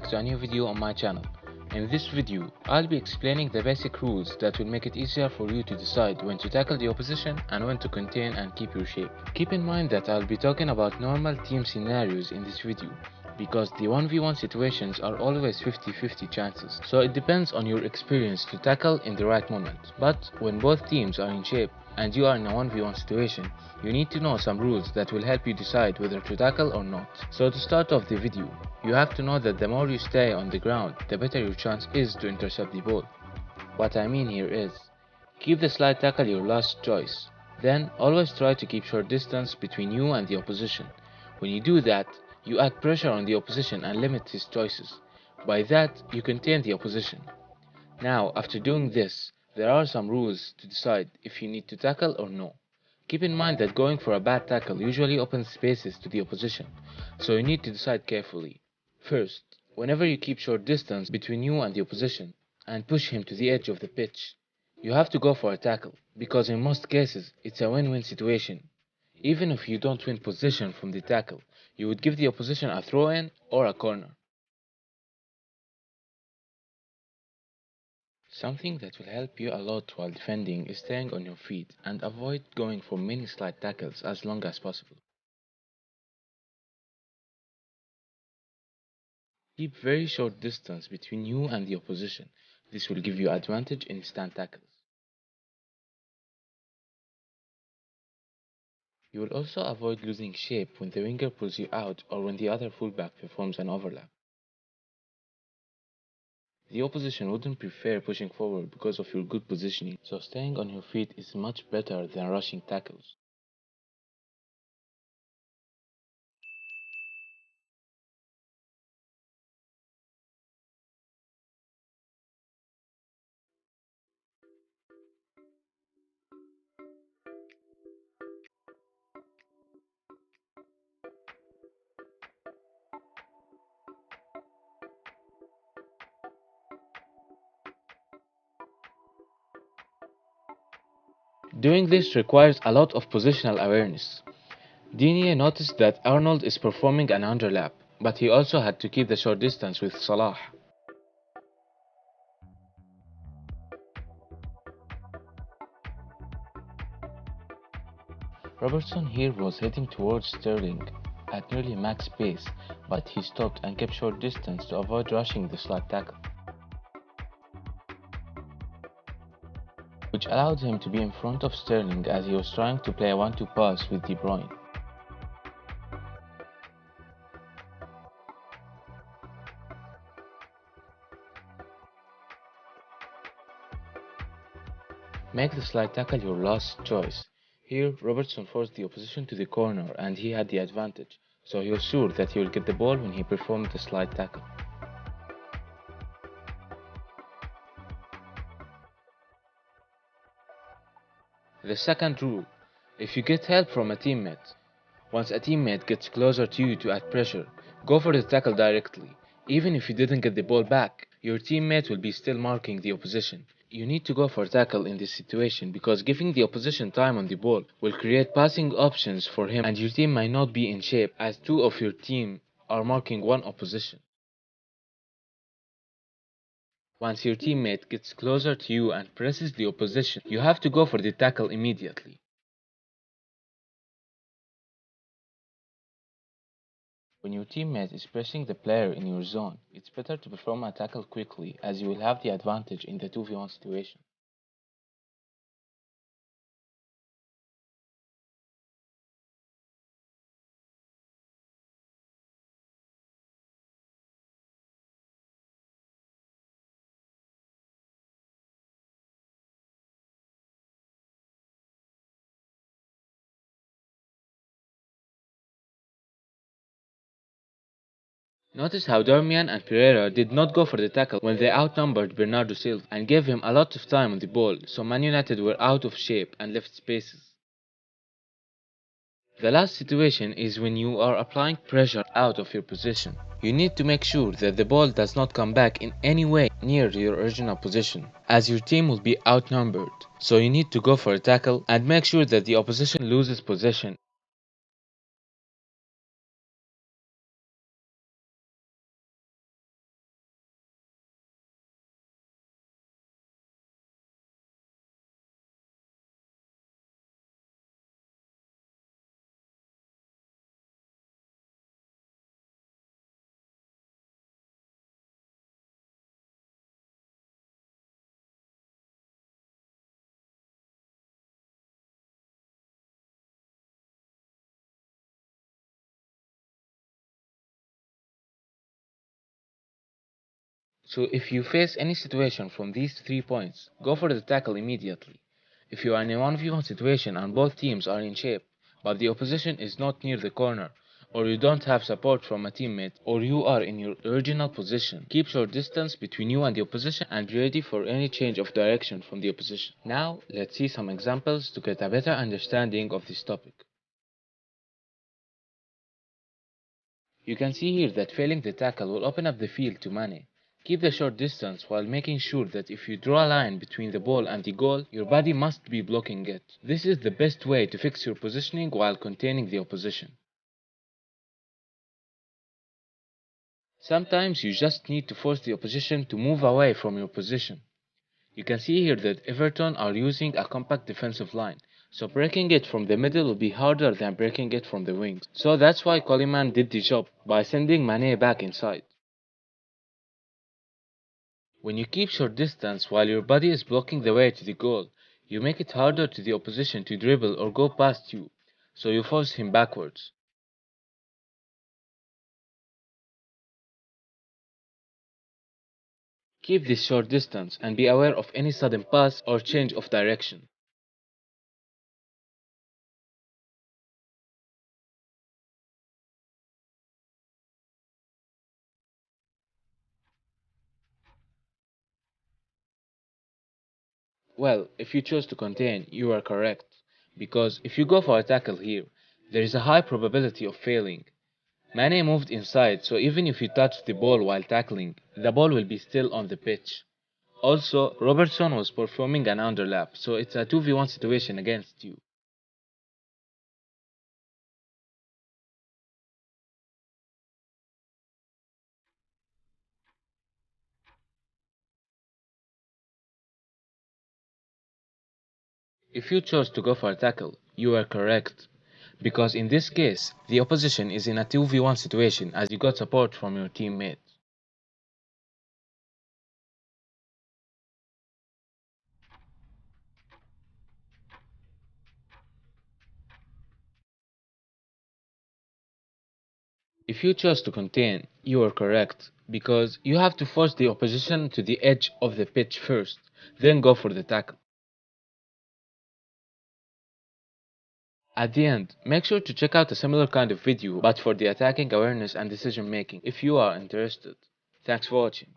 back to a new video on my channel. In this video, I'll be explaining the basic rules that will make it easier for you to decide when to tackle the opposition and when to contain and keep your shape. Keep in mind that I'll be talking about normal team scenarios in this video, because the 1v1 situations are always 50-50 chances, so it depends on your experience to tackle in the right moment. But when both teams are in shape and you are in a 1v1 situation, you need to know some rules that will help you decide whether to tackle or not. So to start off the video, you have to know that the more you stay on the ground, the better your chance is to intercept the ball. What I mean here is, keep the slide tackle your last choice. Then always try to keep short distance between you and the opposition. When you do that, you add pressure on the opposition and limit his choices. By that, you contain the opposition. Now, after doing this, there are some rules to decide if you need to tackle or no. Keep in mind that going for a bad tackle usually opens spaces to the opposition, so you need to decide carefully. First, whenever you keep short distance between you and the opposition and push him to the edge of the pitch, you have to go for a tackle, because in most cases it's a win-win situation. Even if you don't win possession from the tackle, you would give the opposition a throw-in or a corner. Something that will help you a lot while defending is staying on your feet and avoid going for many slide tackles as long as possible. Keep very short distance between you and the opposition. This will give you advantage in stand tackles. You will also avoid losing shape when the winger pulls you out or when the other fullback performs an overlap. The opposition wouldn't prefer pushing forward because of your good positioning, so staying on your feet is much better than rushing tackles. Doing this requires a lot of positional awareness. Digne noticed that Arnold is performing an underlap, but he also had to keep the short distance with Salah. Robertson here was heading towards Sterling at nearly max pace, but he stopped and kept short distance to avoid rushing the slide tackle, which allowed him to be in front of Sterling as he was trying to play a 1-2 pass with De Bruyne. Make the slide tackle your last choice. Here, Robertson forced the opposition to the corner and he had the advantage, so he was sure that he would get the ball when he performed the slide tackle. The second rule: if you get help from a teammate, once a teammate gets closer to you to add pressure, go for the tackle directly. Even if you didn't get the ball back, your teammate will be still marking the opposition. You need to go for tackle in this situation because giving the opposition time on the ball will create passing options for him, and your team might not be in shape as two of your team are marking one opposition. Once your teammate gets closer to you and presses the opposition, you have to go for the tackle immediately. When your teammate is pressing the player in your zone, it's better to perform a tackle quickly as you will have the advantage in the 2v1 situation. Notice how Darmian and Pereira did not go for the tackle when they outnumbered Bernardo Silva and gave him a lot of time on the ball, so Man United were out of shape and left spaces. The last situation is when you are applying pressure out of your position. You need to make sure that the ball does not come back in any way near your original position, as your team will be outnumbered. So you need to go for a tackle and make sure that the opposition loses possession. So if you face any situation from these 3 points, go for the tackle immediately. If you are in a 1v1 situation and both teams are in shape, but the opposition is not near the corner, or you don't have support from a teammate, or you are in your original position, keep short distance between you and the opposition and be ready for any change of direction from the opposition. Now, let's see some examples to get a better understanding of this topic. You can see here that failing the tackle will open up the field to Mane. Keep the short distance while making sure that if you draw a line between the ball and the goal, your body must be blocking it. This is the best way to fix your positioning while containing the opposition. Sometimes you just need to force the opposition to move away from your position. You can see here that Everton are using a compact defensive line, so breaking it from the middle will be harder than breaking it from the wings. So that's why Coleman did the job by sending Mane back inside. When you keep short distance while your body is blocking the way to the goal, you make it harder to the opposition to dribble or go past you, so you force him backwards. Keep this short distance and be aware of any sudden pass or change of direction. Well, if you chose to contain, you are correct, because if you go for a tackle here, there is a high probability of failing. Mane moved inside, so even if you touch the ball while tackling, the ball will be still on the pitch. Also, Robertson was performing an underlap, so it's a 2v1 situation against you. If you chose to go for a tackle, you are correct, because in this case, the opposition is in a 2v1 situation as you got support from your teammate. If you chose to contain, you are correct, because you have to force the opposition to the edge of the pitch first, then go for the tackle. At the end, make sure to check out a similar kind of video but for the attacking awareness and decision making if you are interested. Thanks for watching.